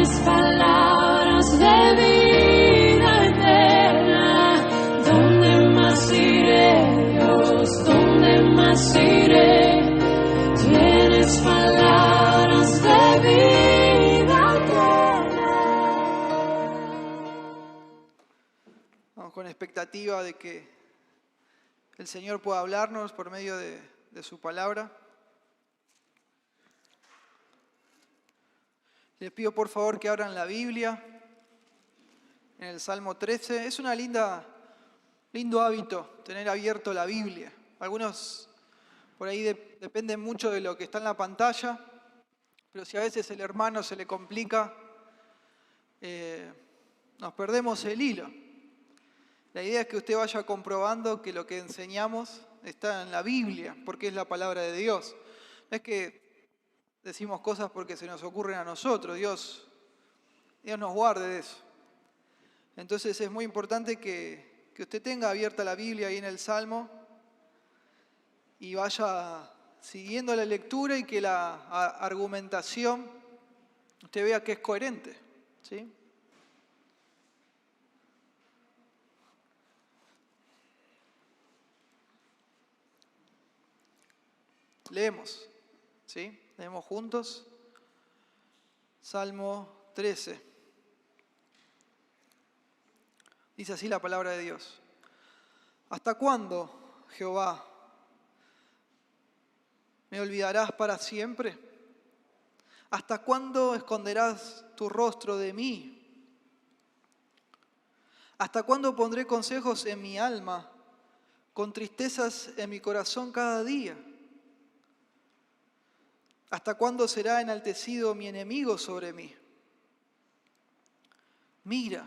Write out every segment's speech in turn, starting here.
Tienes palabras de vida eterna. ¿Dónde más iré, Dios? ¿Dónde más iré? Tienes palabras de vida eterna. Vamos con expectativa de que el Señor pueda hablarnos por medio de su palabra. Les pido por favor que abran la Biblia en el Salmo 13. Es un lindo hábito tener abierto la Biblia. Algunos por ahí dependen mucho de lo que está en la pantalla, pero si a veces el hermano se le complica, nos perdemos el hilo. La idea es que usted vaya comprobando que lo que enseñamos está en la Biblia, porque es la palabra de Dios. No es que decimos cosas porque se nos ocurren a nosotros, Dios nos guarde de eso. Entonces es muy importante que usted tenga abierta la Biblia ahí en el Salmo y vaya siguiendo la lectura y que la argumentación usted vea que es coherente, ¿sí? Leemos, ¿sí? Leemos juntos. Salmo 13. Dice así la palabra de Dios. ¿Hasta cuándo, Jehová, me olvidarás para siempre? ¿Hasta cuándo esconderás tu rostro de mí? ¿Hasta cuándo pondré consejos en mi alma, con tristezas en mi corazón cada día? ¿Hasta cuándo será enaltecido mi enemigo sobre mí? Mira,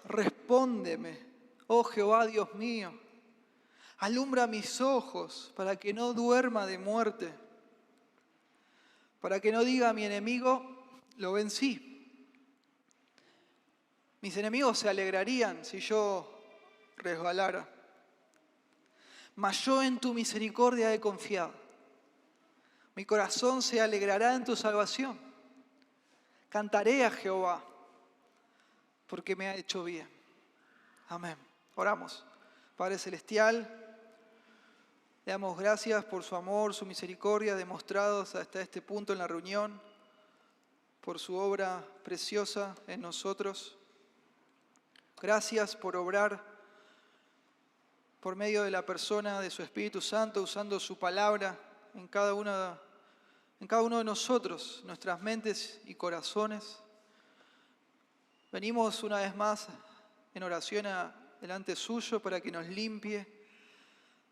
respóndeme, oh Jehová Dios mío. Alumbra mis ojos para que no duerma de muerte, para que no diga a mi enemigo, lo vencí. Mis enemigos se alegrarían si yo resbalara. Mas yo en tu misericordia he confiado. Mi corazón se alegrará en tu salvación. Cantaré a Jehová, porque me ha hecho bien. Amén. Oramos. Padre Celestial, le damos gracias por su amor, su misericordia demostrados hasta este punto en la reunión, por su obra preciosa en nosotros. Gracias por obrar por medio de la persona de su Espíritu Santo, usando su palabra en cada uno de nosotros, nuestras mentes y corazones. Venimos una vez más en oración delante suyo para que nos limpie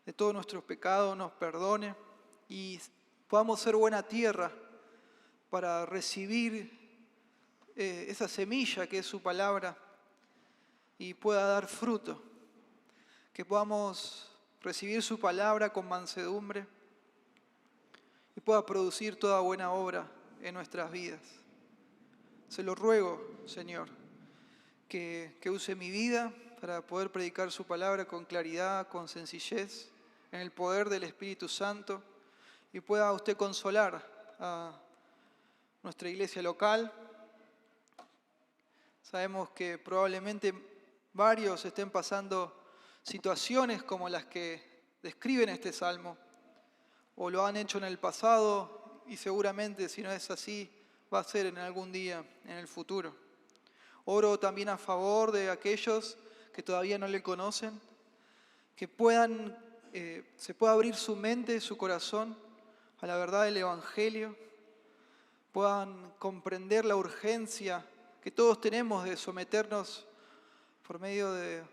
de todos nuestros pecados, nos perdone y podamos ser buena tierra para recibir esa semilla que es su palabra y pueda dar fruto. Que podamos recibir su palabra con mansedumbre y pueda producir toda buena obra en nuestras vidas. Se lo ruego, Señor, que use mi vida para poder predicar su palabra con claridad, con sencillez, en el poder del Espíritu Santo, y pueda usted consolar a nuestra iglesia local. Sabemos que probablemente varios estén pasando situaciones como las que describen este salmo, o lo han hecho en el pasado y seguramente, si no es así, va a ser en algún día en el futuro. Oro también a favor de aquellos que todavía no le conocen, que se pueda abrir su mente, su corazón a la verdad del Evangelio, puedan comprender la urgencia que todos tenemos de someternos por medio de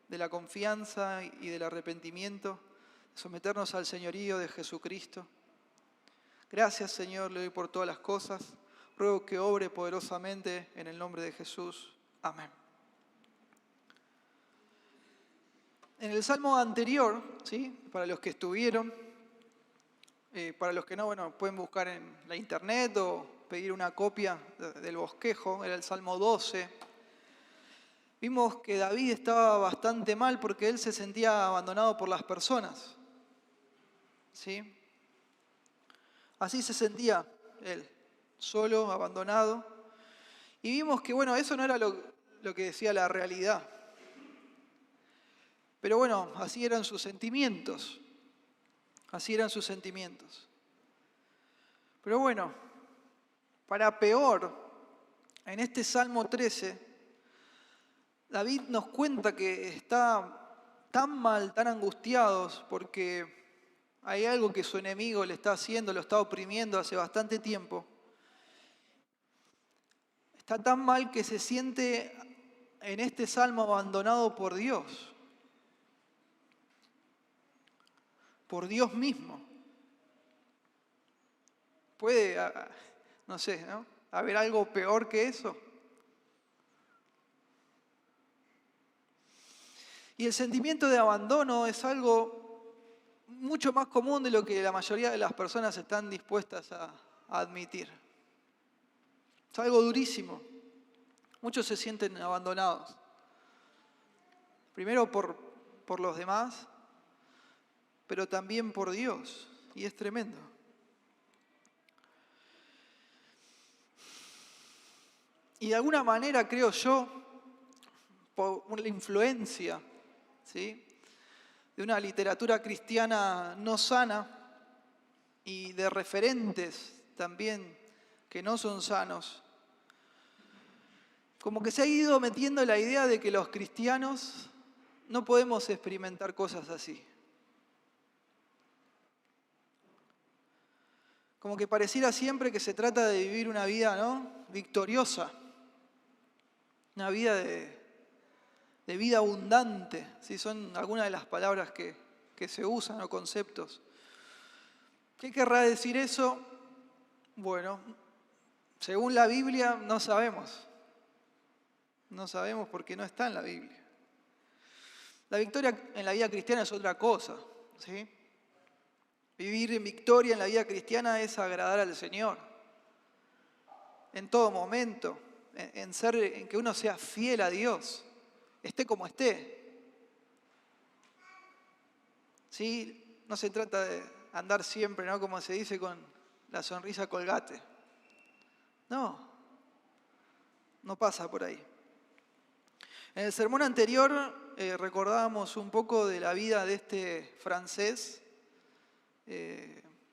la confianza y del arrepentimiento, someternos al señorío de Jesucristo. Gracias, Señor, le doy por todas las cosas. Ruego que obre poderosamente en el nombre de Jesús. Amén. En el salmo anterior, ¿sí? Para los que estuvieron, para los que no, bueno, pueden buscar en la internet o pedir una copia del bosquejo, era el Salmo 12. Vimos que David estaba bastante mal porque él se sentía abandonado por las personas. ¿Sí? Así se sentía él, solo, abandonado. Y vimos que, bueno, eso no era lo que decía la realidad. Pero bueno, así eran sus sentimientos. Así eran sus sentimientos. Pero bueno, para peor, en este Salmo 13, David nos cuenta que está tan mal, tan angustiados, porque hay algo que su enemigo le está haciendo, lo está oprimiendo hace bastante tiempo. Está tan mal que se siente en este Salmo abandonado por Dios mismo. ¿Puede, no sé, ¿no?, haber algo peor que eso? Y el sentimiento de abandono es algo mucho más común de lo que la mayoría de las personas están dispuestas a admitir. Es algo durísimo. Muchos se sienten abandonados. Primero por los demás, pero también por Dios. Y es tremendo. Y de alguna manera, creo yo, por la influencia, ¿sí?, de una literatura cristiana no sana y de referentes también que no son sanos, como que se ha ido metiendo la idea de que los cristianos no podemos experimentar cosas así. Como que pareciera siempre que se trata de vivir una vida, ¿no?, victoriosa, una vida de vida abundante, ¿sí? Son algunas de las palabras que se usan o conceptos. ¿Qué querrá decir eso? Bueno, según la Biblia no sabemos. No sabemos porque no está en la Biblia. La victoria en la vida cristiana es otra cosa, ¿sí? Vivir en victoria en la vida cristiana es agradar al Señor en todo momento, en que uno sea fiel a Dios, esté como esté. ¿Sí? No se trata de andar siempre, ¿no?, como se dice, con la sonrisa colgate. No pasa por ahí. En el sermón anterior recordábamos un poco de la vida de este francés,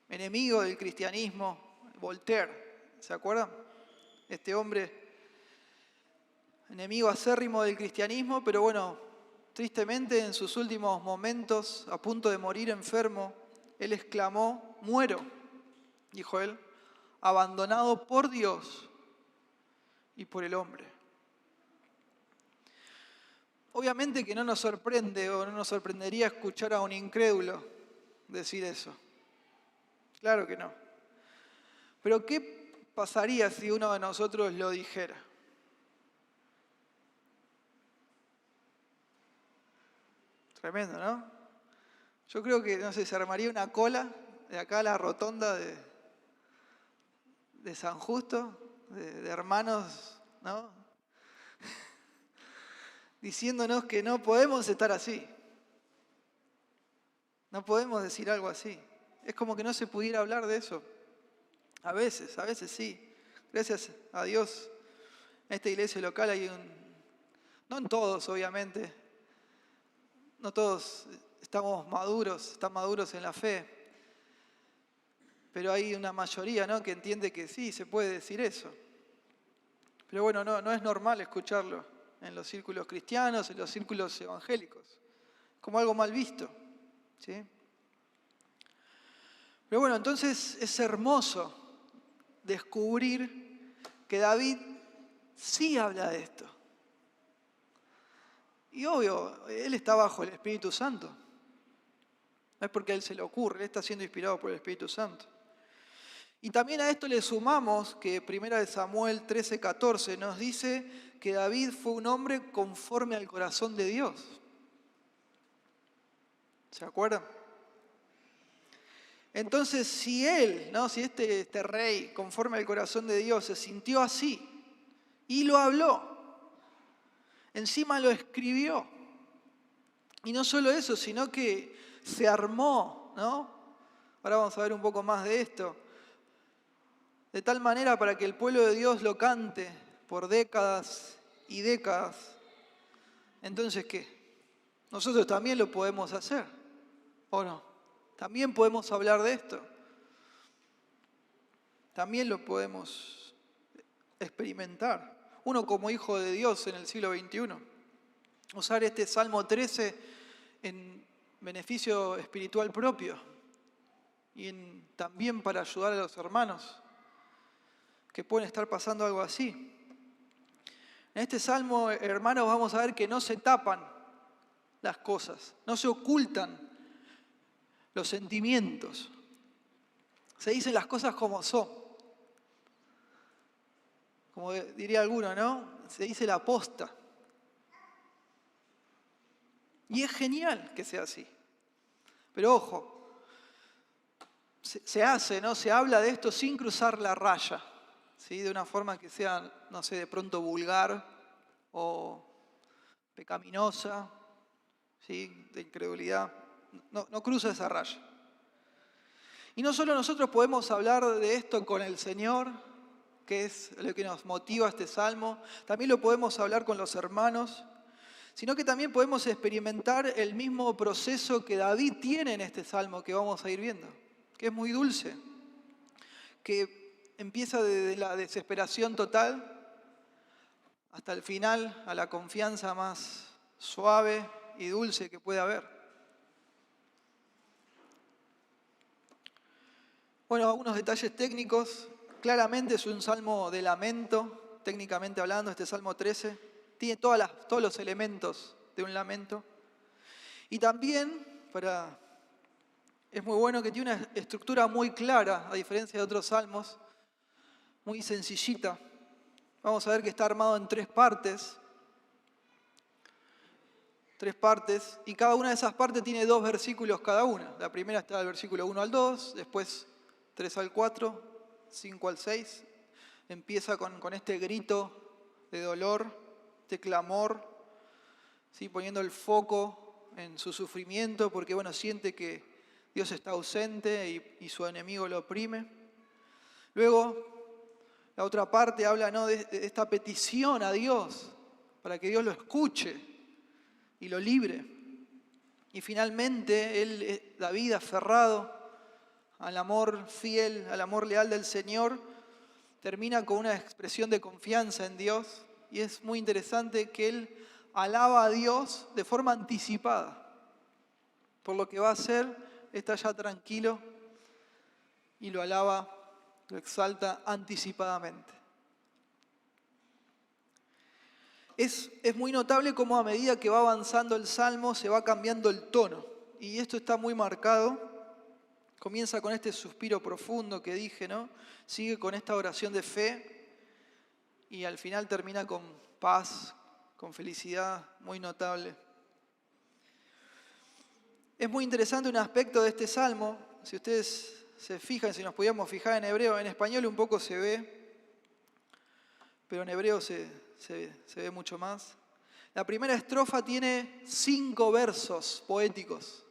enemigo del cristianismo, Voltaire, ¿se acuerdan? Este hombre, enemigo acérrimo del cristianismo, pero bueno, tristemente en sus últimos momentos, a punto de morir enfermo, él exclamó: muero, dijo él, abandonado por Dios y por el hombre. Obviamente que no nos sorprende o no nos sorprendería escuchar a un incrédulo decir eso. Claro que no. Pero ¿qué pasaría si uno de nosotros lo dijera? Tremendo, ¿no? Yo creo que, no sé, se armaría una cola de acá a la rotonda de San Justo, de hermanos, ¿no?, diciéndonos que no podemos estar así. No podemos decir algo así. Es como que no se pudiera hablar de eso. A veces sí. Gracias a Dios, en esta iglesia local hay no en todos, obviamente, no todos están maduros en la fe, pero hay una mayoría, ¿no?, que entiende que sí, se puede decir eso. Pero bueno, no es normal escucharlo en los círculos cristianos, en los círculos evangélicos, como algo mal visto, ¿sí? Pero bueno, entonces es hermoso descubrir que David sí habla de esto. Y obvio, él está bajo el Espíritu Santo. No es porque a él se le ocurre, él está siendo inspirado por el Espíritu Santo. Y también a esto le sumamos que 1 Samuel 13:14 nos dice que David fue un hombre conforme al corazón de Dios. ¿Se acuerdan? Entonces, si él, ¿no?, si este rey, conforme al corazón de Dios, se sintió así y lo habló, encima lo escribió, y no solo eso, sino que se armó, ¿no? Ahora vamos a ver un poco más de esto. De tal manera para que el pueblo de Dios lo cante por décadas y décadas. Entonces, ¿qué? Nosotros también lo podemos hacer, ¿o no? También podemos hablar de esto. También lo podemos experimentar. Uno como hijo de Dios en el siglo XXI. Usar este Salmo 13 en beneficio espiritual propio y también para ayudar a los hermanos que pueden estar pasando algo así. En este Salmo, hermanos, vamos a ver que no se tapan las cosas, no se ocultan los sentimientos. Se dicen las cosas como son. Como diría alguno, ¿no? Se dice la posta. Y es genial que sea así. Pero ojo, se hace, ¿no? Se habla de esto sin cruzar la raya, ¿sí? De una forma que sea, no sé, de pronto vulgar o pecaminosa, ¿sí? De incredulidad. No cruza esa raya. Y no solo nosotros podemos hablar de esto con el Señor, que es lo que nos motiva este salmo, también lo podemos hablar con los hermanos, sino que también podemos experimentar el mismo proceso que David tiene en este salmo que vamos a ir viendo, que es muy dulce, que empieza desde la desesperación total hasta el final, a la confianza más suave y dulce que puede haber. Bueno, algunos detalles técnicos. Claramente es un salmo de lamento, técnicamente hablando, este Salmo 13. Tiene todos los elementos de un lamento. Y también, es muy bueno que tiene una estructura muy clara, a diferencia de otros salmos, muy sencillita. Vamos a ver que está armado en tres partes, y cada una de esas partes tiene 2 versículos cada una. La primera está del versículo 1 al 2, después 3 al 4, 5 al 6. Empieza con este grito de dolor, este clamor, ¿sí? Poniendo el foco en su sufrimiento, porque bueno, siente que Dios está ausente y su enemigo lo oprime. Luego, la otra parte habla, ¿no?, de esta petición a Dios, para que Dios lo escuche y lo libre. Y finalmente, David, aferrado al amor fiel, al amor leal del Señor, termina con una expresión de confianza en Dios. Y es muy interesante que él alaba a Dios de forma anticipada. Por lo que va a hacer, está ya tranquilo y lo alaba, lo exalta anticipadamente. Es muy notable cómo a medida que va avanzando el Salmo se va cambiando el tono. Y esto está muy marcado. Comienza con este suspiro profundo que dije, ¿no? Sigue con esta oración de fe y al final termina con paz, con felicidad, muy notable. Es muy interesante un aspecto de este salmo, si ustedes se fijan, si nos podíamos fijar en hebreo, en español un poco se ve, pero en hebreo se ve mucho más. La primera estrofa tiene 5 versos poéticos,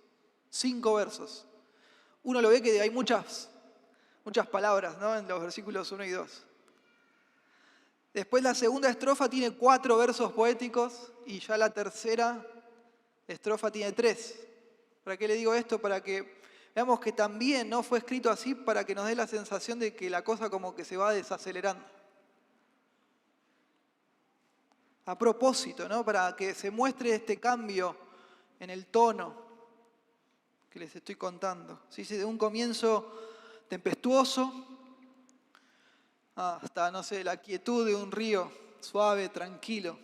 5 versos. Uno lo ve que hay muchas palabras, ¿no?, en los versículos 1 y 2. Después la segunda estrofa tiene 4 versos poéticos y ya la tercera estrofa tiene 3. ¿Para qué le digo esto? Para que veamos que también no fue escrito así para que nos dé la sensación de que la cosa como que se va desacelerando. A propósito, ¿no?, para que se muestre este cambio en el tono que les estoy contando. ¿Sí? De un comienzo tempestuoso hasta, no sé, la quietud de un río suave, tranquilo,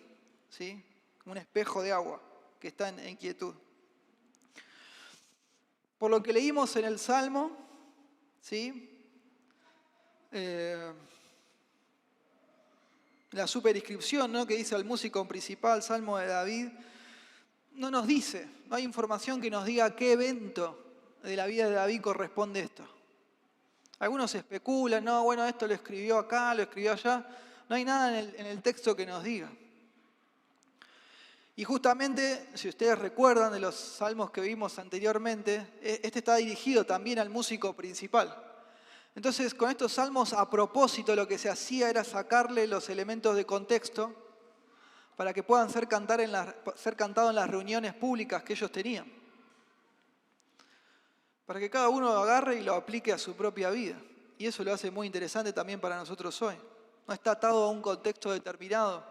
¿sí? Un espejo de agua que está en quietud. Por lo que leímos en el Salmo, ¿sí? La superinscripción, ¿no?, que dice al músico principal, Salmo de David, no nos dice, no hay información que nos diga a qué evento de la vida de David corresponde esto. Algunos especulan, no, bueno, esto lo escribió acá, lo escribió allá. No hay nada en el texto que nos diga. Y justamente, si ustedes recuerdan de los salmos que vimos anteriormente, este está dirigido también al músico principal. Entonces, con estos salmos, a propósito, lo que se hacía era sacarle los elementos de contexto para que puedan ser cantados en las reuniones públicas que ellos tenían. Para que cada uno lo agarre y lo aplique a su propia vida. Y eso lo hace muy interesante también para nosotros hoy. No está atado a un contexto determinado.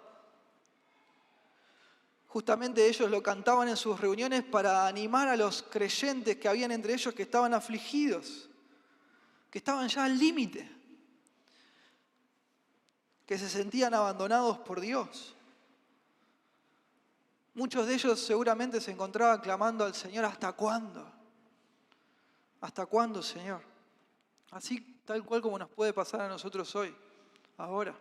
Justamente ellos lo cantaban en sus reuniones para animar a los creyentes que habían entre ellos que estaban afligidos, que estaban ya al límite, que se sentían abandonados por Dios. Muchos de ellos seguramente se encontraban clamando al Señor, ¿hasta cuándo? ¿Hasta cuándo, Señor? Así tal cual como nos puede pasar a nosotros hoy, ahora.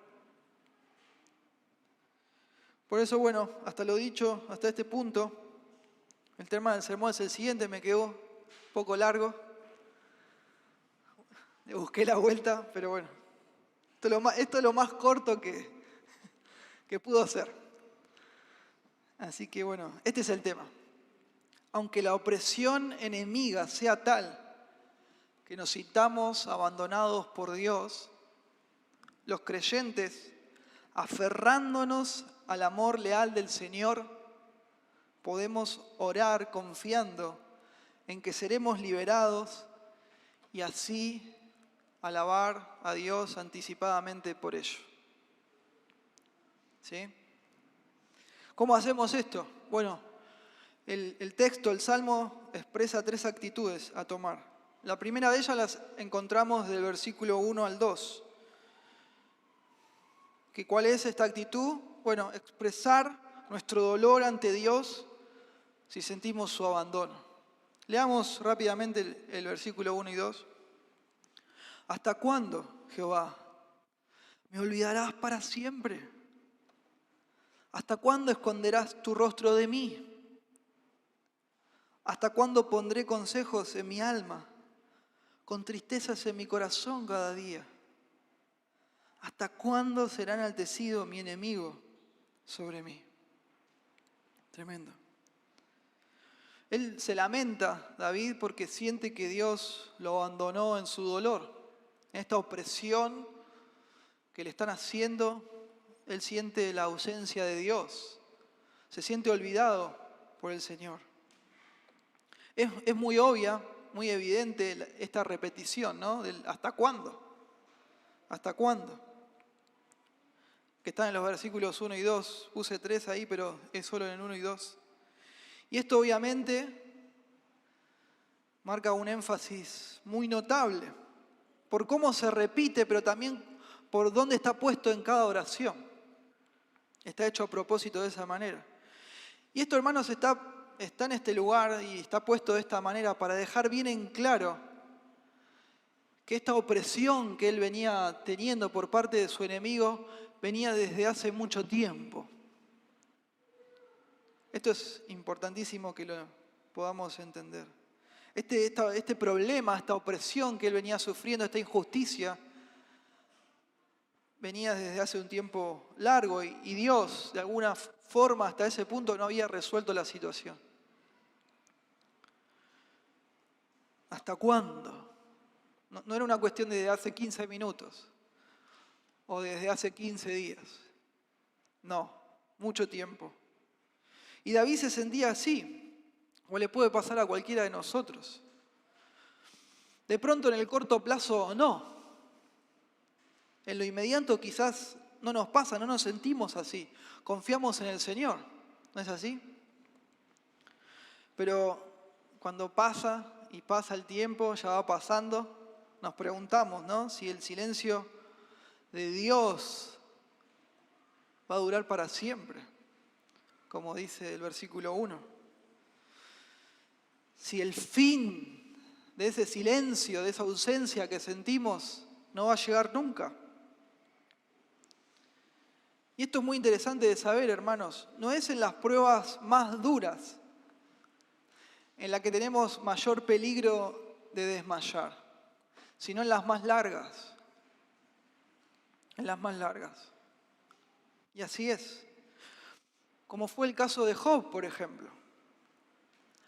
Por eso, bueno, hasta lo dicho, hasta este punto, el tema del sermón es el siguiente, me quedó un poco largo. Le busqué la vuelta, pero bueno, esto es lo más corto que pudo ser. Así que bueno, este es el tema. Aunque la opresión enemiga sea tal que nos sintamos abandonados por Dios, los creyentes, aferrándonos al amor leal del Señor, podemos orar confiando en que seremos liberados y así alabar a Dios anticipadamente por ello. ¿Sí? ¿Cómo hacemos esto? Bueno, el texto, el Salmo, expresa 3 actitudes a tomar. La primera de ellas las encontramos del versículo 1 al 2. ¿Cuál es esta actitud? Bueno, expresar nuestro dolor ante Dios si sentimos su abandono. Leamos rápidamente el versículo 1 y 2. ¿Hasta cuándo, Jehová, me olvidarás para siempre? ¿Hasta cuándo esconderás tu rostro de mí? ¿Hasta cuándo pondré consejos en mi alma, con tristezas en mi corazón cada día? ¿Hasta cuándo será enaltecido mi enemigo sobre mí? Tremendo. Él se lamenta, David, porque siente que Dios lo abandonó en su dolor. En esta opresión que le están haciendo, él siente la ausencia de Dios. Se siente olvidado por el Señor. Es muy obvia, muy evidente esta repetición, ¿no? Del ¿hasta cuándo? ¿Hasta cuándo? Que están en los versículos 1 y 2. Puse 3 ahí, pero es solo en el 1 y 2. Y esto obviamente marca un énfasis muy notable por cómo se repite, pero también por dónde está puesto en cada oración. Está hecho a propósito de esa manera. Y esto, hermanos, está en este lugar y está puesto de esta manera para dejar bien en claro que esta opresión que él venía teniendo por parte de su enemigo venía desde hace mucho tiempo. Esto es importantísimo que lo podamos entender. Este problema, esta opresión que él venía sufriendo, esta injusticia, venía desde hace un tiempo largo y Dios, de alguna forma, hasta ese punto no había resuelto la situación. ¿Hasta cuándo? No era una cuestión de hace 15 minutos o desde hace 15 días. No, mucho tiempo. Y David se sentía así, o le puede pasar a cualquiera de nosotros. De pronto en el corto plazo no. En lo inmediato quizás no nos pasa, no nos sentimos así. Confiamos en el Señor, ¿no es así? Pero cuando pasa y pasa el tiempo, ya va pasando, nos preguntamos, ¿no? Si el silencio de Dios va a durar para siempre, como dice el versículo 1. Si el fin de ese silencio, de esa ausencia que sentimos, no va a llegar nunca. Y esto es muy interesante de saber, hermanos. No es en las pruebas más duras en las que tenemos mayor peligro de desmayar, sino en las más largas. En las más largas. Y así es. Como fue el caso de Job, por ejemplo.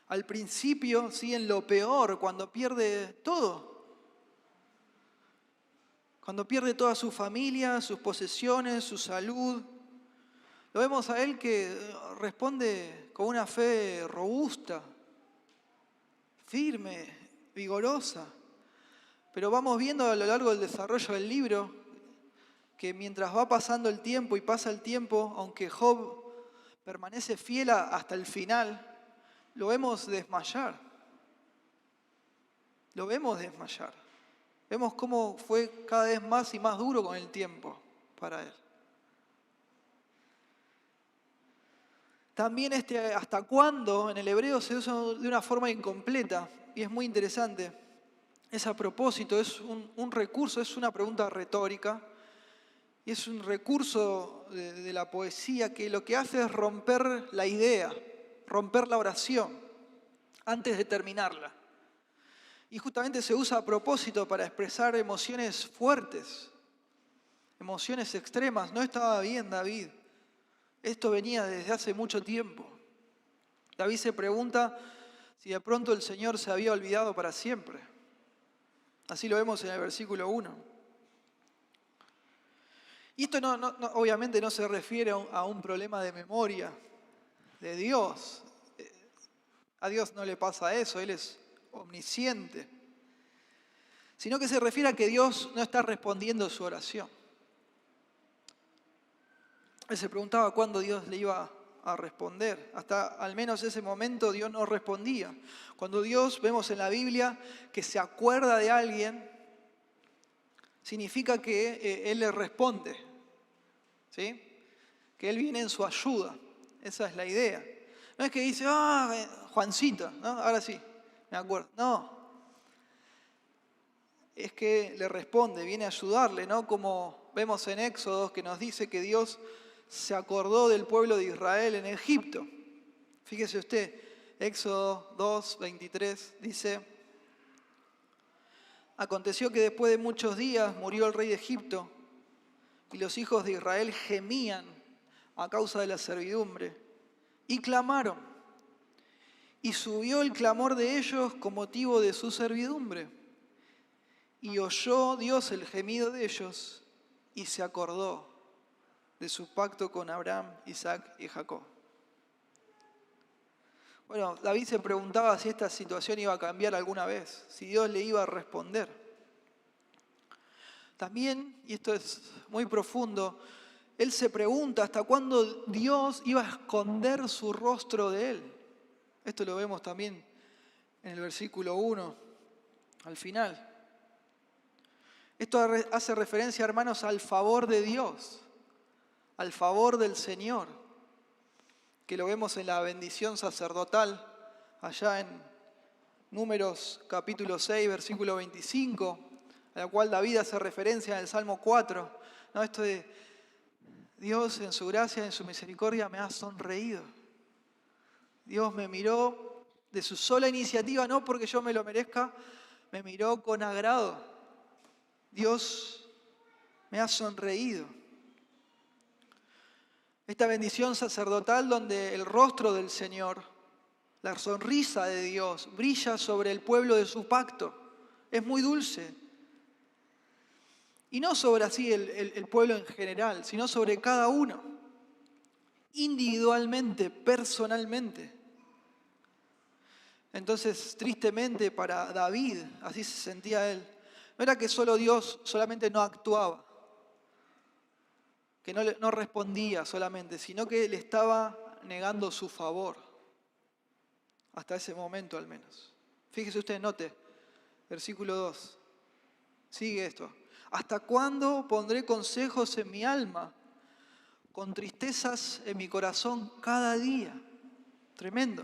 Al principio, sí, en lo peor, cuando pierde todo. cuando pierde toda su familia, sus posesiones, su salud. Lo vemos a él que responde con una fe robusta, firme, vigorosa. Pero vamos viendo a lo largo del desarrollo del libro que mientras va pasando el tiempo y pasa el tiempo, aunque Job permanece fiel hasta el final, lo vemos desmayar. Lo vemos desmayar. Vemos cómo fue cada vez más y más duro con el tiempo para él. También hasta cuándo en el hebreo se usa de una forma incompleta y es muy interesante. Es a propósito, es un recurso, es una pregunta retórica y es un recurso de la poesía que lo que hace es romper la idea, romper la oración antes de terminarla. Y justamente se usa a propósito para expresar emociones fuertes, emociones extremas. No estaba bien David. Esto venía desde hace mucho tiempo. David se pregunta si de pronto el Señor se había olvidado para siempre. Así lo vemos en el versículo 1. Y esto obviamente no se refiere a un problema de memoria de Dios. A Dios no le pasa eso, Él es omnisciente. Sino que se refiere a que Dios no está respondiendo su oración. Él se preguntaba cuándo Dios le iba a responder. Hasta al menos ese momento Dios no respondía. Cuando Dios, vemos en la Biblia, que se acuerda de alguien, significa que Él le responde, ¿sí? Que Él viene en su ayuda. Esa es la idea. No es que dice, Juancito, ¿no? Ahora sí, me acuerdo. No. Es que le responde, viene a ayudarle, ¿no? Como vemos en Éxodo, que nos dice que Dios se acordó del pueblo de Israel en Egipto. Fíjese usted, Éxodo 2, 23 dice: aconteció que después de muchos días murió el rey de Egipto y los hijos de Israel gemían a causa de la servidumbre y clamaron. Y subió el clamor de ellos con motivo de su servidumbre. Y oyó Dios el gemido de ellos y se acordó de su pacto con Abraham, Isaac y Jacob. Bueno, David se preguntaba si esta situación iba a cambiar alguna vez, si Dios le iba a responder. También, y esto es muy profundo, él se pregunta hasta cuándo Dios iba a esconder su rostro de él. Esto lo vemos también en el versículo 1, al final. Esto hace referencia, hermanos, al favor de Dios, al favor del Señor, que lo vemos en la bendición sacerdotal, allá en Números capítulo 6, versículo 25, a la cual David hace referencia en el Salmo 4. ¿No? Esto de Dios en su gracia, en su misericordia, me ha sonreído. Dios me miró de su sola iniciativa, no porque yo me lo merezca, me miró con agrado. Dios me ha sonreído. Esta bendición sacerdotal donde el rostro del Señor, la sonrisa de Dios, brilla sobre el pueblo de su pacto. Es muy dulce. Y no sobre así el pueblo en general, sino sobre cada uno. Individualmente, personalmente. Entonces, tristemente para David, así se sentía él, no era que solo Dios solamente no actuaba, que no respondía solamente, sino que le estaba negando su favor, hasta ese momento al menos. Fíjese usted, note, versículo 2, sigue esto. ¿Hasta cuándo pondré consejos en mi alma, con tristezas en mi corazón cada día? Tremendo.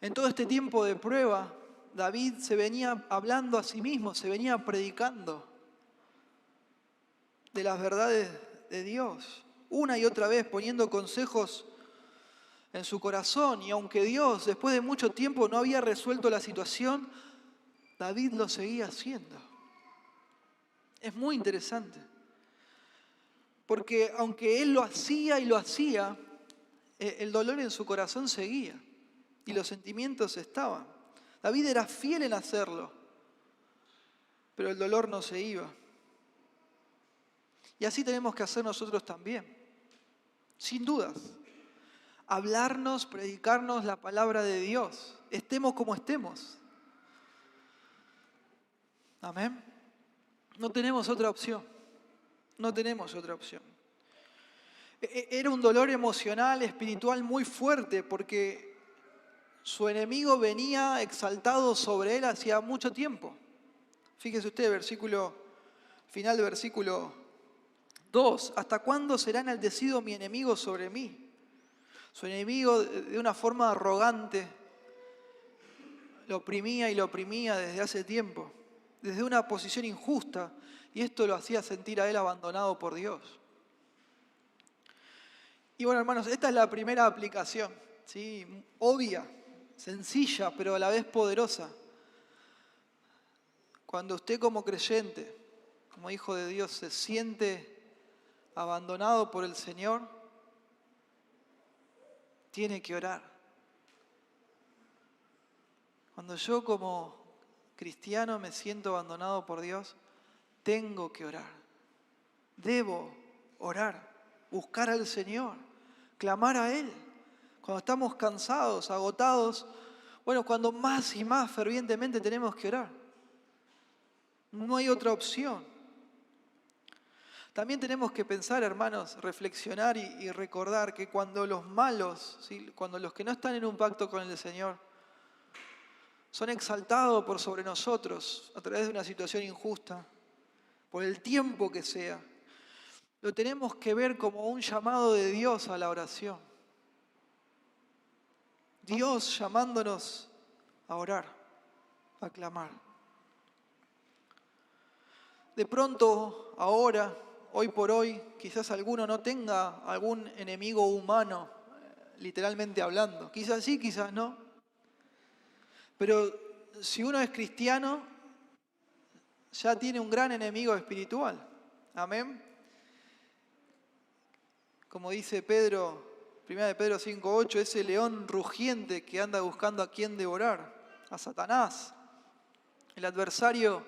En todo este tiempo de prueba, David se venía hablando a sí mismo, se venía predicando de las verdades de Dios, una y otra vez poniendo consejos en su corazón. Y aunque Dios, después de mucho tiempo, no había resuelto la situación, David lo seguía haciendo. Es muy interesante, porque aunque él lo hacía y lo hacía, el dolor en su corazón seguía y los sentimientos estaban. David era fiel en hacerlo, pero el dolor no se iba. Y así tenemos que hacer nosotros también, sin dudas. Hablarnos, predicarnos la palabra de Dios, estemos como estemos. Amén. No tenemos otra opción. No tenemos otra opción. Era un dolor emocional, espiritual muy fuerte porque su enemigo venía exaltado sobre él hacía mucho tiempo. Fíjese usted, final del versículo 2. ¿Hasta cuándo será enaltecido mi enemigo sobre mí? Su enemigo, de una forma arrogante, lo oprimía y lo oprimía desde hace tiempo, desde una posición injusta, y esto lo hacía sentir a él abandonado por Dios. Y bueno, hermanos, esta es la primera aplicación, ¿sí? Obvia, sencilla, pero a la vez poderosa. Cuando usted como creyente, como hijo de Dios, se siente abandonado por el Señor, tiene que orar. Cuando yo como cristiano me siento abandonado por Dios, tengo que orar. Debo orar, buscar al Señor, clamar a Él. Cuando estamos cansados, agotados, bueno, cuando más y más fervientemente tenemos que orar. No hay otra opción. También tenemos que pensar, hermanos, reflexionar y recordar que cuando los malos, ¿sí? Cuando los que no están en un pacto con el Señor, son exaltados por sobre nosotros a través de una situación injusta, por el tiempo que sea, lo tenemos que ver como un llamado de Dios a la oración. Dios llamándonos a orar, a clamar. De pronto, ahora, hoy por hoy, quizás alguno no tenga algún enemigo humano, literalmente hablando. Quizás sí, quizás no. Pero si uno es cristiano, ya tiene un gran enemigo espiritual. Amén. Como dice Pedro, 1 de Pedro 5:8, ese león rugiente que anda buscando a quien devorar, a Satanás, el adversario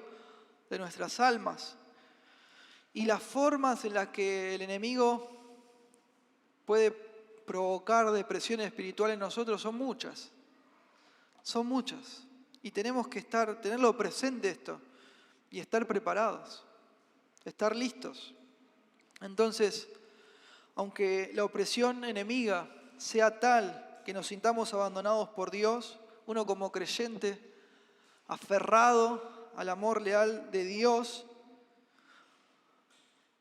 de nuestras almas. Y las formas en las que el enemigo puede provocar depresión espiritual en nosotros son muchas. Son muchas. Y tenemos que tenerlo presente esto y estar preparados, estar listos. Entonces, aunque la opresión enemiga sea tal que nos sintamos abandonados por Dios, uno como creyente, aferrado al amor leal de Dios,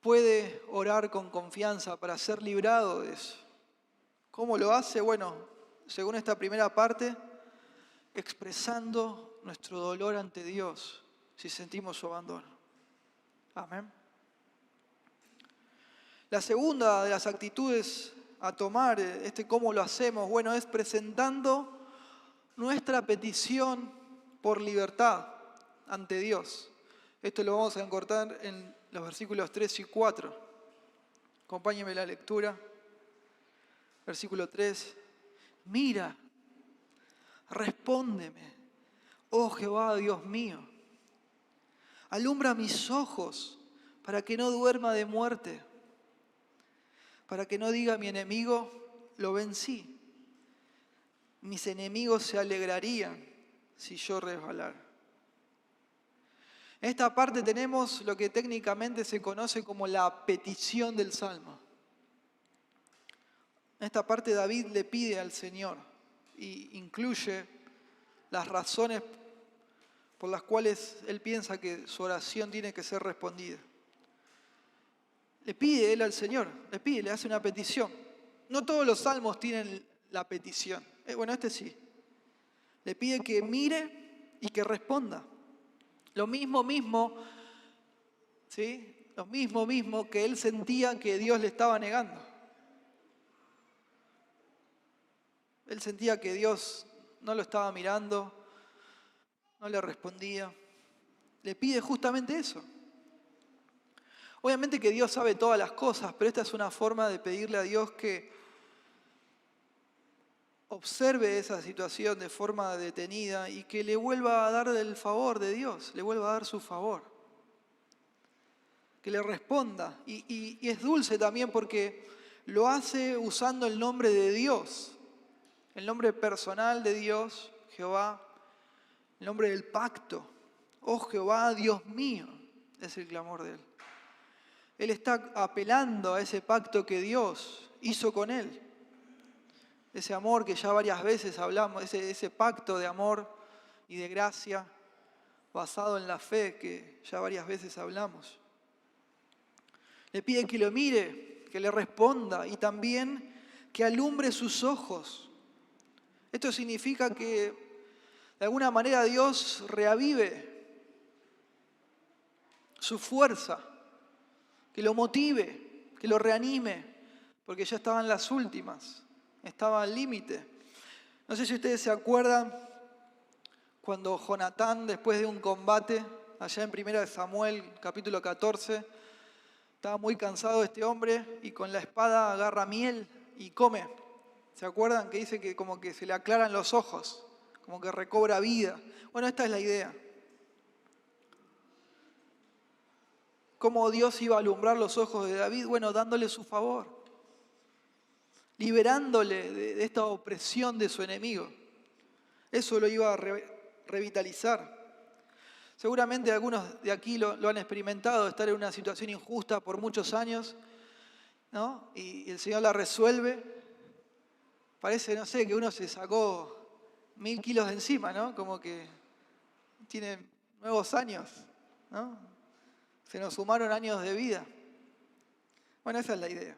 puede orar con confianza para ser librado de eso. ¿Cómo lo hace? Bueno, según esta primera parte, expresando nuestro dolor ante Dios si sentimos su abandono. Amén. La segunda de las actitudes a tomar, cómo lo hacemos, bueno, es presentando nuestra petición por libertad ante Dios. Esto lo vamos a encontrar en los versículos 3 y 4. Acompáñenme la lectura. Versículo 3. Mira, respóndeme, oh Jehová, Dios mío. Alumbra mis ojos para que no duerma de muerte, para que no diga mi enemigo, lo vencí. Mis enemigos se alegrarían si yo resbalara. En esta parte tenemos lo que técnicamente se conoce como la petición del Salmo. En esta parte David le pide al Señor y incluye las razones por las cuales él piensa que su oración tiene que ser respondida. Le pide él al Señor, le hace una petición. No todos los salmos tienen la petición. Bueno, este sí. Le pide que mire y que responda. Lo mismo, ¿sí? Lo mismo que él sentía que Dios le estaba negando. Él sentía que Dios no lo estaba mirando, no le respondía. Le pide justamente eso. Obviamente que Dios sabe todas las cosas, pero esta es una forma de pedirle a Dios que observe esa situación de forma detenida y que le vuelva a dar el favor de Dios, le vuelva a dar su favor. que le responda. Y es dulce también porque lo hace usando el nombre de Dios, el nombre personal de Dios, Jehová, el nombre del pacto. Oh Jehová, Dios mío, es el clamor de él. Él está apelando a ese pacto que Dios hizo con él. Ese amor que ya varias veces hablamos, ese pacto de amor y de gracia basado en la fe que ya varias veces hablamos. Le pide que lo mire, que le responda y también que alumbre sus ojos. Esto significa que de alguna manera Dios reavive su fuerza, que lo motive, que lo reanime, porque ya estaban las últimas, estaba al límite. No sé si ustedes se acuerdan cuando Jonatán, después de un combate, allá en 1 Samuel, capítulo 14, estaba muy cansado este hombre y con la espada agarra miel y come. ¿Se acuerdan? Que dice que como que se le aclaran los ojos, como que recobra vida. Bueno, esta es la idea. ¿Cómo Dios iba a alumbrar los ojos de David? Bueno, dándole su favor, liberándole de esta opresión de su enemigo. Eso lo iba a revitalizar. Seguramente algunos de aquí lo han experimentado, estar en una situación injusta por muchos años, ¿no? Y el Señor la resuelve. Parece, no sé, que uno se sacó 1000 kilos de encima, ¿no? Como que tiene nuevos años, ¿no? Se nos sumaron años de vida. Bueno, esa es la idea.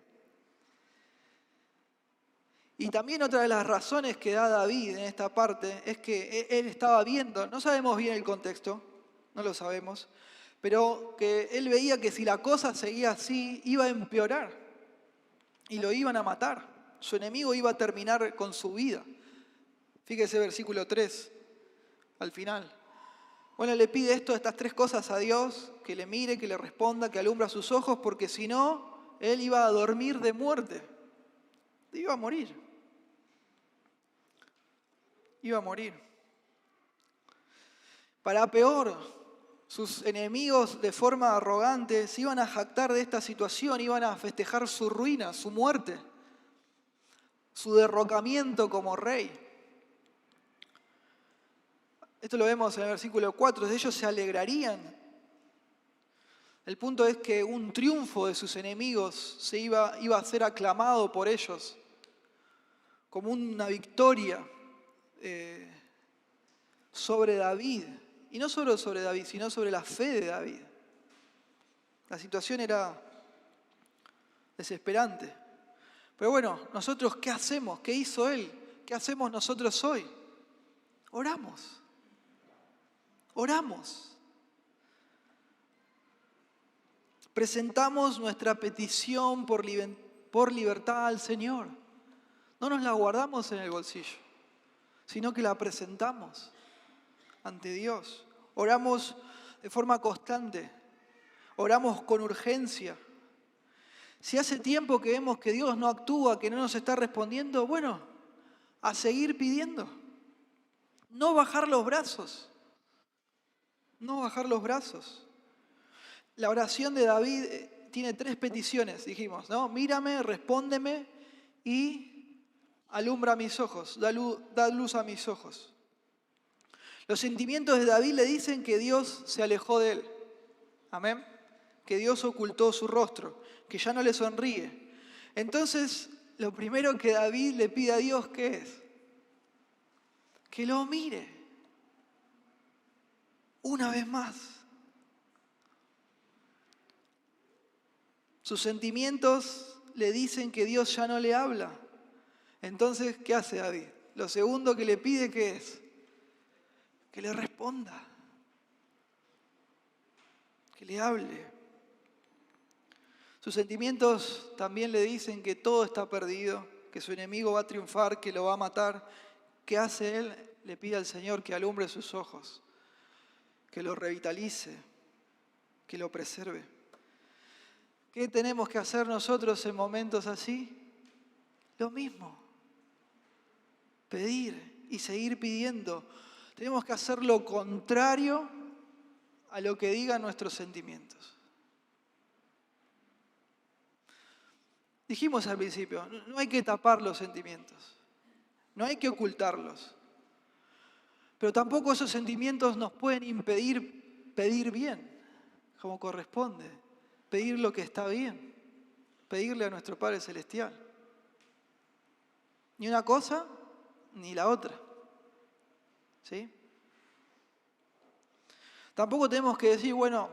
Y también otra de las razones que da David en esta parte es que él estaba viendo, no sabemos bien el contexto, no lo sabemos, pero que él veía que si la cosa seguía así, iba a empeorar y lo iban a matar. Su enemigo iba a terminar con su vida. Fíjese versículo 3, al final. Bueno, le pide estas 3 cosas a Dios, que le mire, que le responda, que alumbra sus ojos, porque si no, él iba a dormir de muerte. Iba a morir. Iba a morir. Para peor, sus enemigos de forma arrogante se iban a jactar de esta situación, iban a festejar su ruina, su muerte, su derrocamiento como rey. Esto lo vemos en el versículo 4, de ellos se alegrarían. El punto es que un triunfo de sus enemigos iba a ser aclamado por ellos como una victoria sobre David. Y no solo sobre David, sino sobre la fe de David. La situación era desesperante. Pero bueno, nosotros, ¿qué hacemos? ¿Qué hizo él? ¿Qué hacemos nosotros hoy? Oramos. Oramos. Presentamos nuestra petición por libertad al Señor. No nos la guardamos en el bolsillo, sino que la presentamos ante Dios. Oramos de forma constante. Oramos con urgencia. Si hace tiempo que vemos que Dios no actúa, que no nos está respondiendo, bueno, a seguir pidiendo. No bajar los brazos. No bajar los brazos. La oración de David tiene 3 peticiones, dijimos, ¿no? Mírame, respóndeme y alumbra mis ojos, da luz a mis ojos. Los sentimientos de David le dicen que Dios se alejó de él. Amén. Que Dios ocultó su rostro, que ya no le sonríe. Entonces, lo primero que David le pide a Dios, ¿qué es? Que lo mire. Una vez más. Sus sentimientos le dicen que Dios ya no le habla. Entonces, ¿qué hace David? Lo segundo que le pide, ¿qué es? Que le responda. Que le hable. Sus sentimientos también le dicen que todo está perdido, que su enemigo va a triunfar, que lo va a matar. ¿Qué hace él? Le pide al Señor que alumbre sus ojos, que lo revitalice, que lo preserve. ¿Qué tenemos que hacer nosotros en momentos así? Lo mismo. Pedir y seguir pidiendo. Tenemos que hacer lo contrario a lo que digan nuestros sentimientos. Dijimos al principio, no hay que tapar los sentimientos, no hay que ocultarlos, pero tampoco esos sentimientos nos pueden impedir pedir bien, como corresponde, pedir lo que está bien, pedirle a nuestro Padre Celestial. Ni una cosa, ni la otra. ¿Sí? Tampoco tenemos que decir, bueno,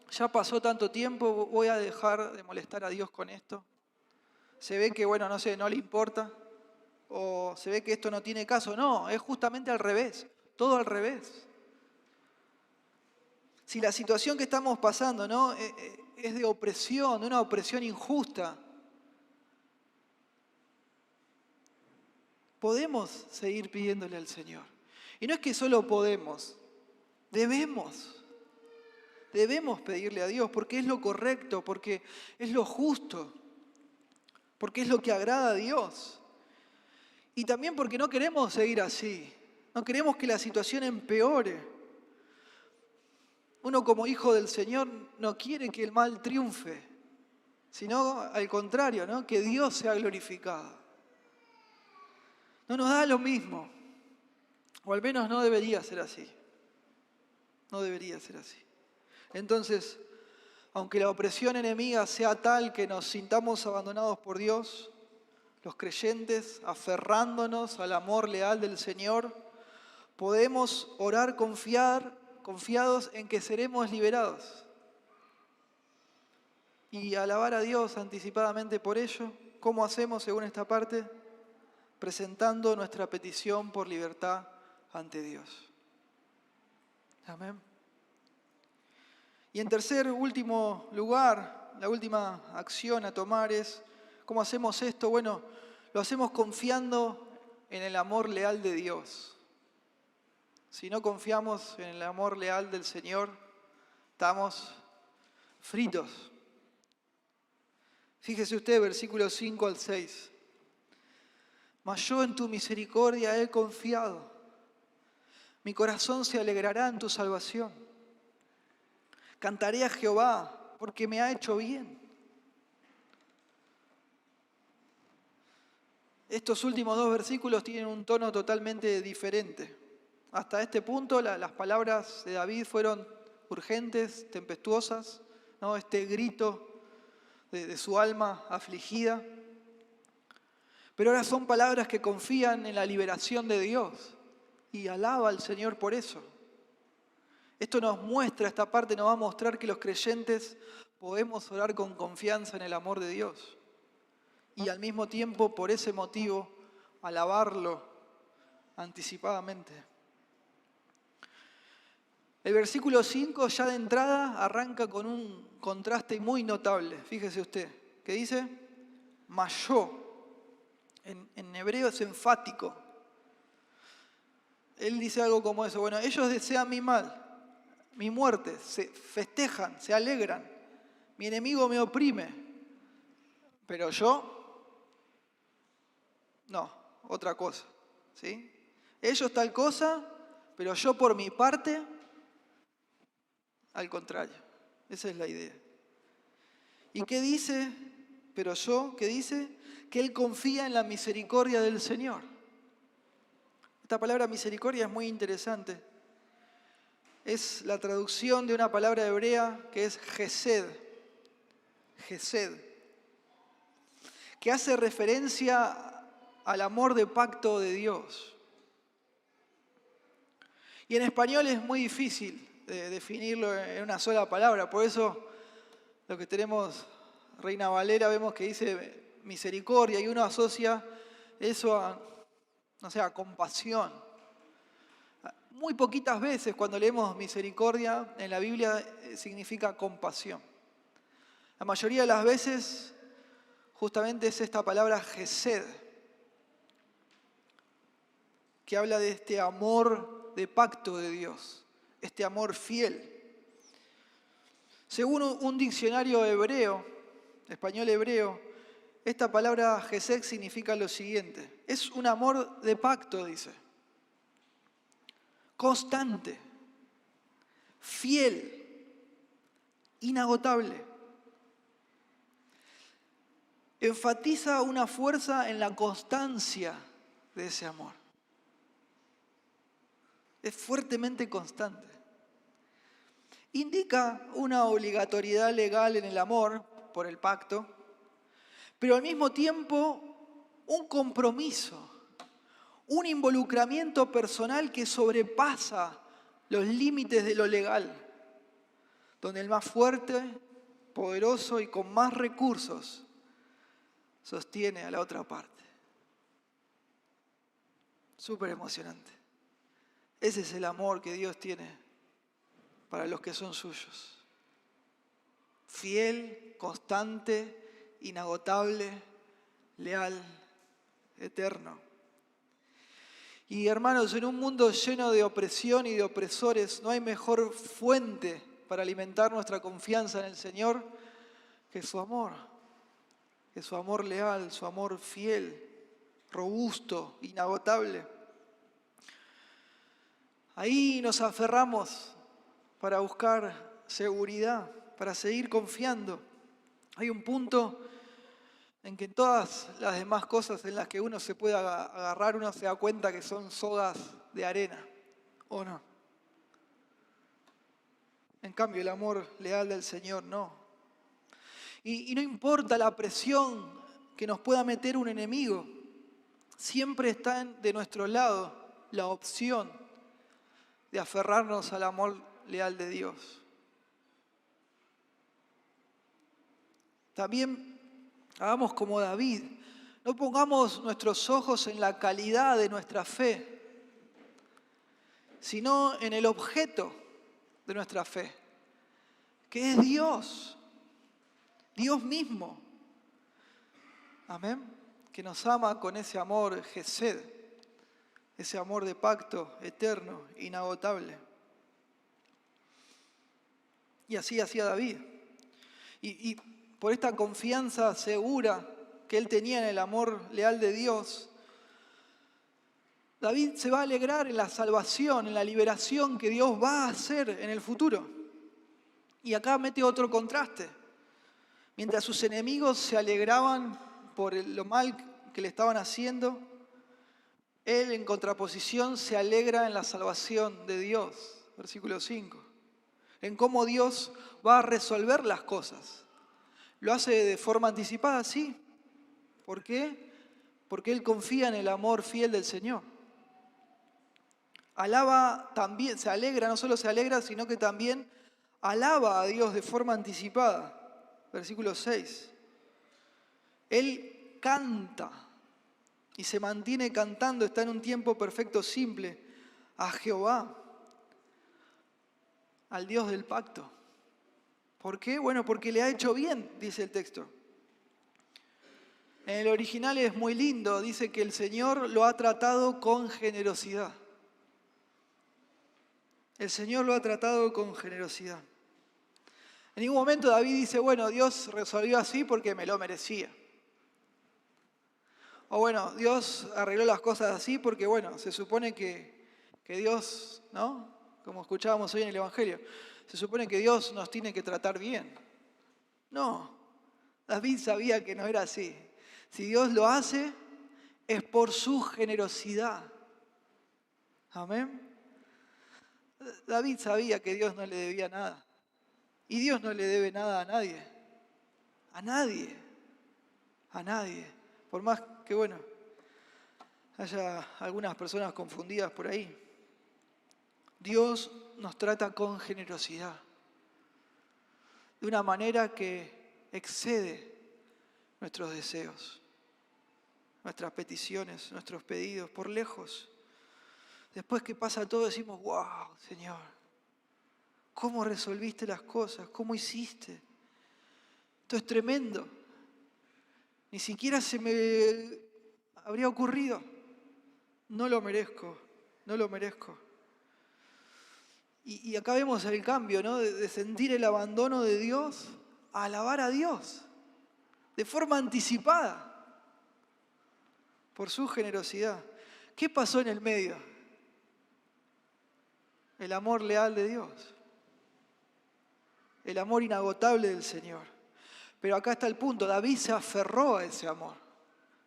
ya pasó tanto tiempo, voy a dejar de molestar a Dios con esto. Se ve que, bueno, no sé, no le importa, o se ve que esto no tiene caso. No, es justamente al revés, todo al revés. Si la situación que estamos pasando, ¿no?, es de opresión, de una opresión injusta, podemos seguir pidiéndole al Señor. Y no es que solo podemos, debemos pedirle a Dios, porque es lo correcto, porque es lo justo, porque es lo que agrada a Dios. Y también porque no queremos seguir así, no queremos que la situación empeore. Uno como hijo del Señor no quiere que el mal triunfe, sino al contrario, ¿no?, que Dios sea glorificado. No nos da lo mismo, o al menos no debería ser así. No debería ser así. Entonces, aunque la opresión enemiga sea tal que nos sintamos abandonados por Dios, los creyentes, aferrándonos al amor leal del Señor, podemos orar confiados en que seremos liberados. Y alabar a Dios anticipadamente por ello. ¿Cómo hacemos según esta parte? Presentando nuestra petición por libertad ante Dios. Amén. Y en último lugar, la última acción a tomar es, ¿cómo hacemos esto? Bueno, lo hacemos confiando en el amor leal de Dios. Si no confiamos en el amor leal del Señor, estamos fritos. Fíjese usted, versículos 5 al 6. Mas yo en tu misericordia he confiado. Mi corazón se alegrará en tu salvación. Cantaré a Jehová porque me ha hecho bien. Estos últimos dos versículos tienen un tono totalmente diferente. Hasta este punto las palabras de David fueron urgentes, tempestuosas, ¿no?, este grito de su alma afligida. Pero ahora son palabras que confían en la liberación de Dios y alaba al Señor por eso. Esto nos muestra, esta parte nos va a mostrar que los creyentes podemos orar con confianza en el amor de Dios y al mismo tiempo, por ese motivo, alabarlo anticipadamente. El versículo 5 ya de entrada arranca con un contraste muy notable. Fíjese usted, que dice, mas yo. En hebreo es enfático. Él dice algo como eso. Bueno, ellos desean mi mal, mi muerte, se festejan, se alegran. Mi enemigo me oprime. Pero yo, no, otra cosa. ¿Sí? Ellos tal cosa, pero yo por mi parte, al contrario. Esa es la idea. ¿Y qué dice? Pero yo, ¿qué dice? Que él confía en la misericordia del Señor. Esta palabra misericordia es muy interesante. Es la traducción de una palabra hebrea que es gesed, que hace referencia al amor de pacto de Dios. Y en español es muy difícil definirlo en una sola palabra, por eso lo que tenemos, Reina Valera, vemos que dice misericordia y uno asocia eso a, no sé, a compasión. Muy poquitas veces cuando leemos misericordia en la Biblia significa compasión. La mayoría de las veces justamente es esta palabra gesed, que habla de este amor de pacto de Dios, este amor fiel. Según un diccionario hebreo, español hebreo, esta palabra gesed significa lo siguiente: es un amor de pacto, dice. Constante, fiel, inagotable. enfatiza una fuerza en la constancia de ese amor. Es fuertemente constante. Indica una obligatoriedad legal en el amor por el pacto, pero al mismo tiempo un compromiso, un involucramiento personal que sobrepasa los límites de lo legal, donde el más fuerte, poderoso y con más recursos sostiene a la otra parte. Súper emocionante. Ese es el amor que Dios tiene para los que son suyos. Fiel, constante, inagotable, leal, eterno. Y hermanos, en un mundo lleno de opresión y de opresores, no hay mejor fuente para alimentar nuestra confianza en el Señor que su amor leal, su amor fiel, robusto, inagotable. Ahí nos aferramos para buscar seguridad, para seguir confiando. Hay un punto en que todas las demás cosas en las que uno se puede agarrar, uno se da cuenta que son sogas de arena, ¿o no? En cambio, el amor leal del Señor no. Y no importa la presión que nos pueda meter un enemigo, siempre está de nuestro lado la opción de aferrarnos al amor leal de Dios. También hagamos como David, no pongamos nuestros ojos en la calidad de nuestra fe, sino en el objeto de nuestra fe, que es Dios, Dios mismo. Amén. Que nos ama con ese amor Gesed, ese amor de pacto eterno, inagotable. Y así hacía David. Y por esta confianza segura que él tenía en el amor leal de Dios, David se va a alegrar en la salvación, en la liberación que Dios va a hacer en el futuro. Y acá mete otro contraste. Mientras sus enemigos se alegraban por lo mal que le estaban haciendo, él en contraposición se alegra en la salvación de Dios. Versículo 5. En cómo Dios va a resolver las cosas. ¿Lo hace de forma anticipada? Sí. ¿Por qué? Porque él confía en el amor fiel del Señor. Alaba también, se alegra, no solo se alegra, sino que también alaba a Dios de forma anticipada. Versículo 6. Él canta y se mantiene cantando, está en un tiempo perfecto, simple, a Jehová, al Dios del pacto. ¿Por qué? Bueno, porque le ha hecho bien, dice el texto. En el original es muy lindo, dice que el Señor lo ha tratado con generosidad. El Señor lo ha tratado con generosidad. En ningún momento David dice, bueno, Dios resolvió así porque me lo merecía. O bueno, Dios arregló las cosas así porque, bueno, se supone que Dios, ¿no? Como escuchábamos hoy en el Evangelio, se supone que Dios nos tiene que tratar bien. No, David sabía que no era así. Si Dios lo hace, es por su generosidad. Amén. David sabía que Dios no le debía nada. Y Dios no le debe nada a nadie. A nadie. A nadie. Por más que, bueno, haya algunas personas confundidas por ahí. Dios nos trata con generosidad. De una manera que excede nuestros deseos, nuestras peticiones, nuestros pedidos, por lejos. Después que pasa todo decimos, wow, Señor, ¿cómo resolviste las cosas? ¿Cómo hiciste? Esto es tremendo. Ni siquiera se me habría ocurrido. No lo merezco, no lo merezco. Y acá vemos el cambio, ¿no? De sentir el abandono de Dios a alabar a Dios. De forma anticipada. Por su generosidad. ¿Qué pasó en el medio? El amor leal de Dios. El amor inagotable del Señor. Pero acá está el punto, David se aferró a ese amor.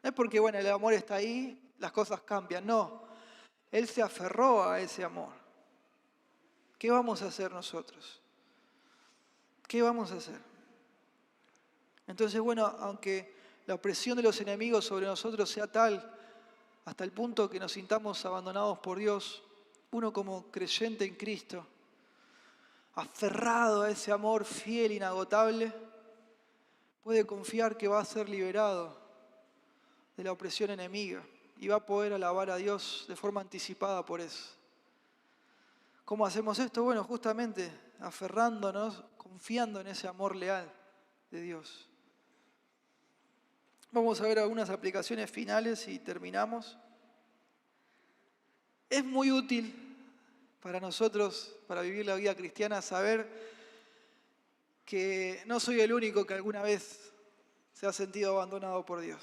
No es porque, bueno, el amor está ahí, las cosas cambian, no. Él se aferró a ese amor. ¿Qué vamos a hacer nosotros? ¿Qué vamos a hacer? Entonces, bueno, aunque la opresión de los enemigos sobre nosotros sea tal, hasta el punto que nos sintamos abandonados por Dios, uno como creyente en Cristo, aferrado a ese amor fiel, inagotable, puede confiar que va a ser liberado de la opresión enemiga y va a poder alabar a Dios de forma anticipada por eso. ¿Cómo hacemos esto? Bueno, justamente aferrándonos, confiando en ese amor leal de Dios. Vamos a ver algunas aplicaciones finales y terminamos. Es muy útil para nosotros, para vivir la vida cristiana, saber que no soy el único que alguna vez se ha sentido abandonado por Dios.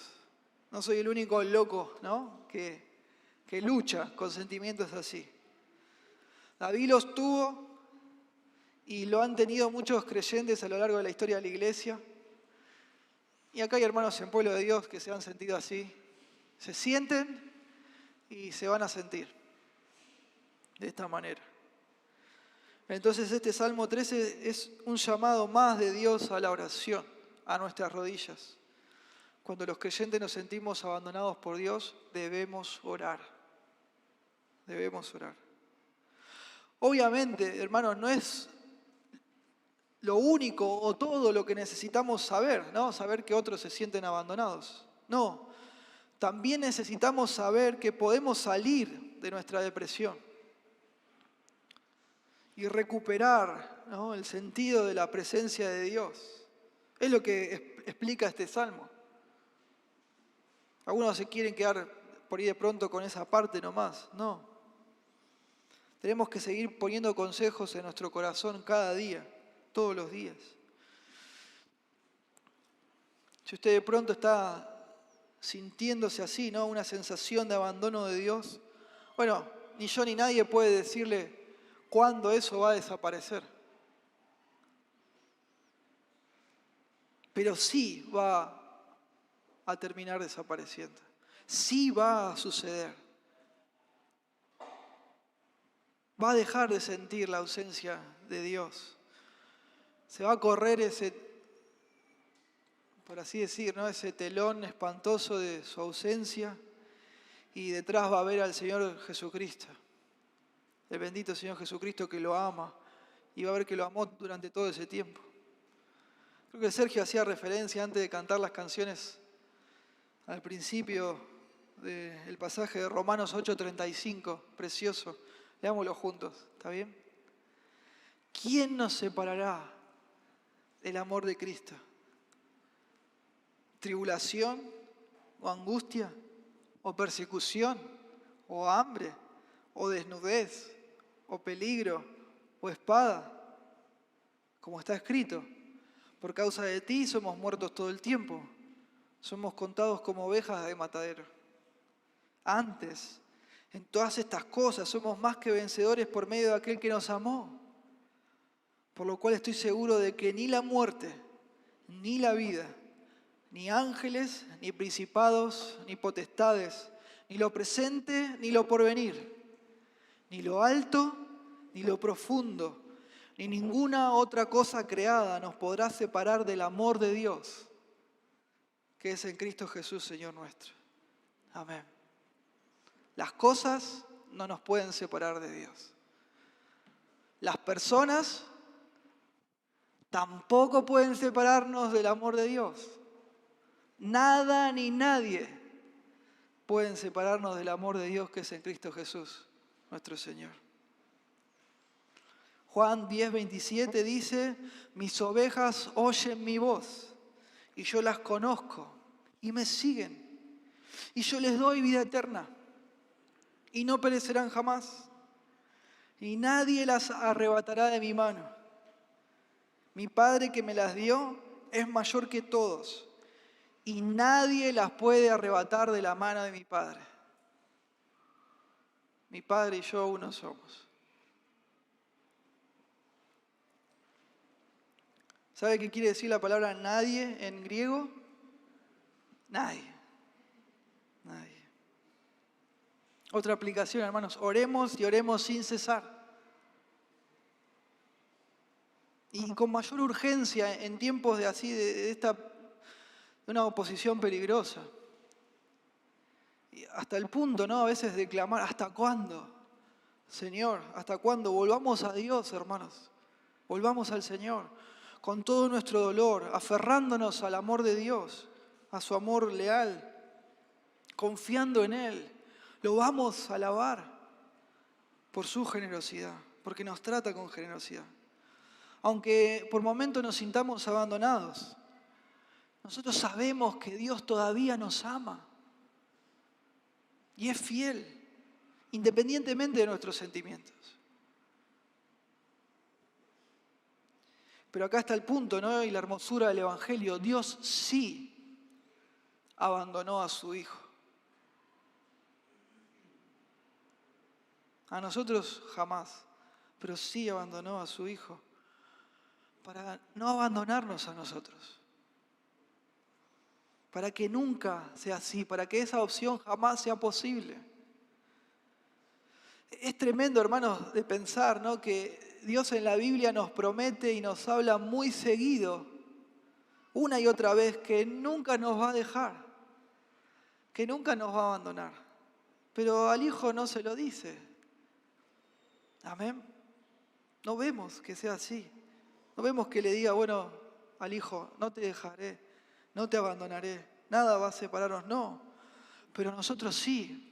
No soy el único loco, ¿no?, que lucha con sentimientos así. David los tuvo y lo han tenido muchos creyentes a lo largo de la historia de la iglesia. Y acá hay hermanos en Pueblo de Dios que se han sentido así. Se sienten y se van a sentir de esta manera. Entonces este Salmo 13 es un llamado más de Dios a la oración, a nuestras rodillas. Cuando los creyentes nos sentimos abandonados por Dios, debemos orar. Debemos orar. Obviamente, hermanos, no es lo único o todo lo que necesitamos saber, ¿no? Saber que otros se sienten abandonados. No, también necesitamos saber que podemos salir de nuestra depresión y recuperar, ¿no?, el sentido de la presencia de Dios. Es lo que explica este Salmo. Algunos se quieren quedar por ahí de pronto con esa parte nomás. No. Tenemos que seguir poniendo consejos en nuestro corazón cada día, todos los días. Si usted de pronto está sintiéndose así, ¿no?, una sensación de abandono de Dios, bueno, ni yo ni nadie puede decirle cuándo eso va a desaparecer. Pero sí va a terminar desapareciendo. Sí va a suceder. Va a dejar de sentir la ausencia de Dios. Se va a correr ese, por así decir, ¿no?, ese telón espantoso de su ausencia y detrás va a ver al Señor Jesucristo. El bendito Señor Jesucristo que lo ama y va a ver que lo amó durante todo ese tiempo. Creo que Sergio hacía referencia antes de cantar las canciones al principio del pasaje de Romanos 8:35, precioso. Leámoslo juntos, ¿está bien? ¿Quién nos separará del amor de Cristo? ¿Tribulación o angustia o persecución o hambre o desnudez o peligro o espada? Como está escrito, por causa de ti somos muertos todo el tiempo, somos contados como ovejas de matadero. Antes, en todas estas cosas somos más que vencedores por medio de aquel que nos amó. Por lo cual estoy seguro de que ni la muerte, ni la vida, ni ángeles, ni principados, ni potestades, ni lo presente, ni lo porvenir, ni lo alto, ni lo profundo, ni ninguna otra cosa creada nos podrá separar del amor de Dios, que es en Cristo Jesús, Señor nuestro. Amén. Las cosas no nos pueden separar de Dios. Las personas tampoco pueden separarnos del amor de Dios. Nada ni nadie pueden separarnos del amor de Dios que es en Cristo Jesús, nuestro Señor. Juan 10:27 dice, mis ovejas oyen mi voz y yo las conozco y me siguen y yo les doy vida eterna y no perecerán jamás y nadie las arrebatará de mi mano. Mi Padre que me las dio es mayor que todos y nadie las puede arrebatar de la mano de mi Padre. Mi Padre y yo uno somos. ¿Sabe qué quiere decir la palabra nadie en griego? Nadie. Nadie. Otra aplicación, hermanos, oremos y oremos sin cesar. Y con mayor urgencia en tiempos de así, de una oposición peligrosa. Y hasta el punto, ¿no? A veces de clamar, ¿hasta cuándo? Señor, ¿hasta cuándo? Volvamos a Dios, hermanos. Volvamos al Señor con todo nuestro dolor, aferrándonos al amor de Dios, a su amor leal, confiando en Él. Lo vamos a alabar por su generosidad, porque nos trata con generosidad. Aunque por momentos nos sintamos abandonados, nosotros sabemos que Dios todavía nos ama y es fiel, independientemente de nuestros sentimientos. Pero acá está el punto, ¿no? Y la hermosura del Evangelio. Dios sí abandonó a su Hijo. A nosotros jamás, pero sí abandonó a su Hijo para no abandonarnos a nosotros. Para que nunca sea así, para que esa opción jamás sea posible. Es tremendo, hermanos, de pensar, ¿no? Que Dios en la Biblia nos promete y nos habla muy seguido, una y otra vez, que nunca nos va a dejar, que nunca nos va a abandonar. Pero al Hijo no se lo dice. Amén. No vemos que sea así. No vemos que le diga, bueno, al Hijo, no te dejaré, no te abandonaré, nada va a separarnos. No, pero nosotros sí.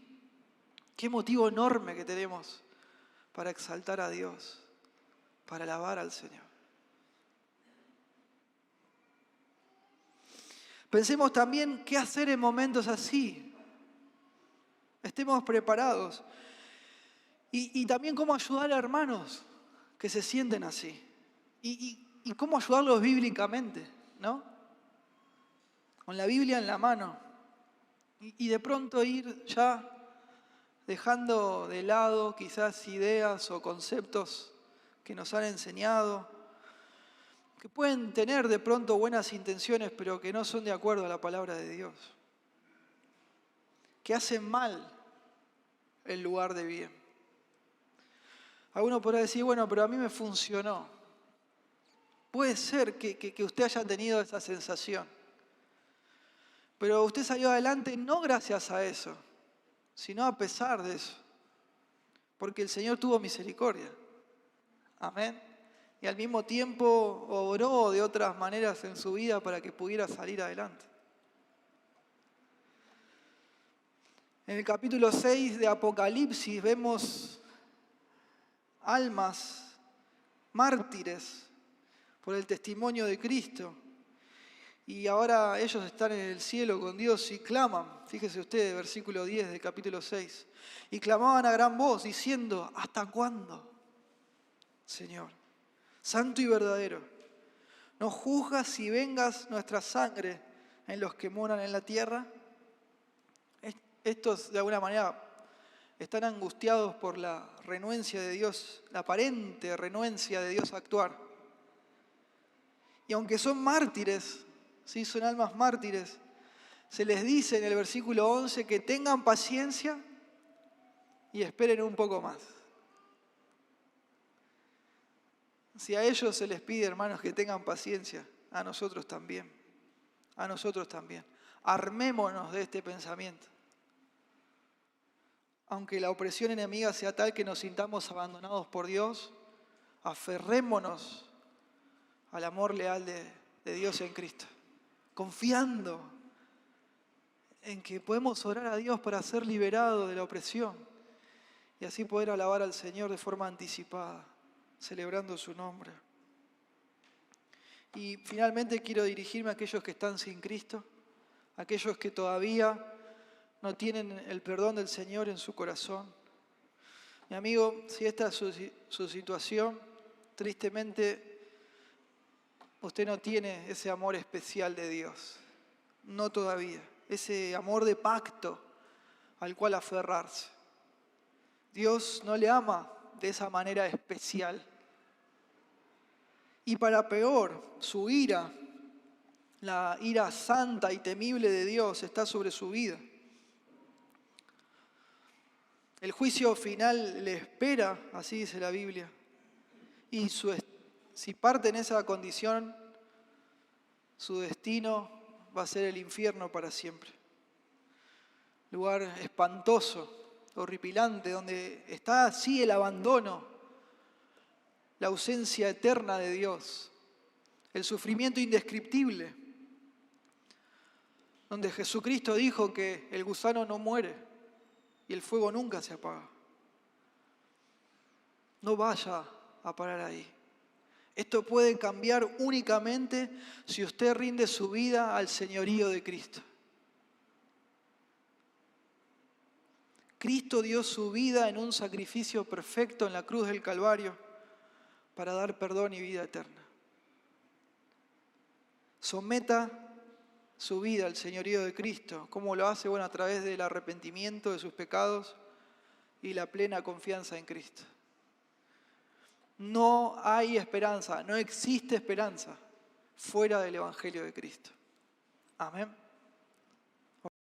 Qué motivo enorme que tenemos para exaltar a Dios, para alabar al Señor. Pensemos también qué hacer en momentos así. Estemos preparados. Y también cómo ayudar a hermanos que se sienten así. Y cómo ayudarlos bíblicamente, ¿no? Con la Biblia en la mano. Y de pronto ir ya dejando de lado quizás ideas o conceptos que nos han enseñado, que pueden tener de pronto buenas intenciones, pero que no son de acuerdo a la palabra de Dios, que hacen mal en lugar de bien. Alguno podrá decir, bueno, pero a mí me funcionó. Puede ser que usted haya tenido esa sensación, pero usted salió adelante no gracias a eso, sino a pesar de eso, porque el Señor tuvo misericordia. Amén. Y al mismo tiempo obró de otras maneras en su vida para que pudiera salir adelante. En el capítulo 6 de Apocalipsis vemos almas mártires por el testimonio de Cristo. Y ahora ellos están en el cielo con Dios y claman, fíjese usted, versículo 10 del capítulo 6, y clamaban a gran voz diciendo, ¿hasta cuándo, Señor, santo y verdadero, no juzgas y vengas nuestra sangre en los que moran en la tierra? Estos de alguna manera están angustiados por la renuencia de Dios, la aparente renuencia de Dios a actuar. Y aunque son mártires, sí, son almas mártires, se les dice en el versículo 11 que tengan paciencia y esperen un poco más. Si a ellos se les pide, hermanos, que tengan paciencia, a nosotros también. A nosotros también. Armémonos de este pensamiento. Aunque la opresión enemiga sea tal que nos sintamos abandonados por Dios, aferrémonos al amor leal de Dios en Cristo, confiando en que podemos orar a Dios para ser liberados de la opresión y así poder alabar al Señor de forma anticipada, celebrando su nombre. Y finalmente quiero dirigirme a aquellos que están sin Cristo, aquellos que todavía no tienen el perdón del Señor en su corazón. Mi amigo, si esta es su situación, tristemente usted no tiene ese amor especial de Dios. No todavía. Ese amor de pacto al cual aferrarse. Dios no le ama de esa manera especial. Y para peor, su ira, la ira santa y temible de Dios está sobre su vida. El juicio final le espera, así dice la Biblia. Y si parte en esa condición, su destino va a ser el infierno para siempre. Lugar espantoso, horripilante, donde está así el abandono, la ausencia eterna de Dios, el sufrimiento indescriptible, donde Jesucristo dijo que el gusano no muere y el fuego nunca se apaga. No vaya a parar ahí. Esto puede cambiar únicamente si usted rinde su vida al señorío de Cristo. Cristo dio su vida en un sacrificio perfecto en la cruz del Calvario para dar perdón y vida eterna. Someta su vida al señorío de Cristo. ¿Cómo lo hace? Bueno, a través del arrepentimiento de sus pecados y la plena confianza en Cristo. No hay esperanza, no existe esperanza fuera del Evangelio de Cristo. Amén.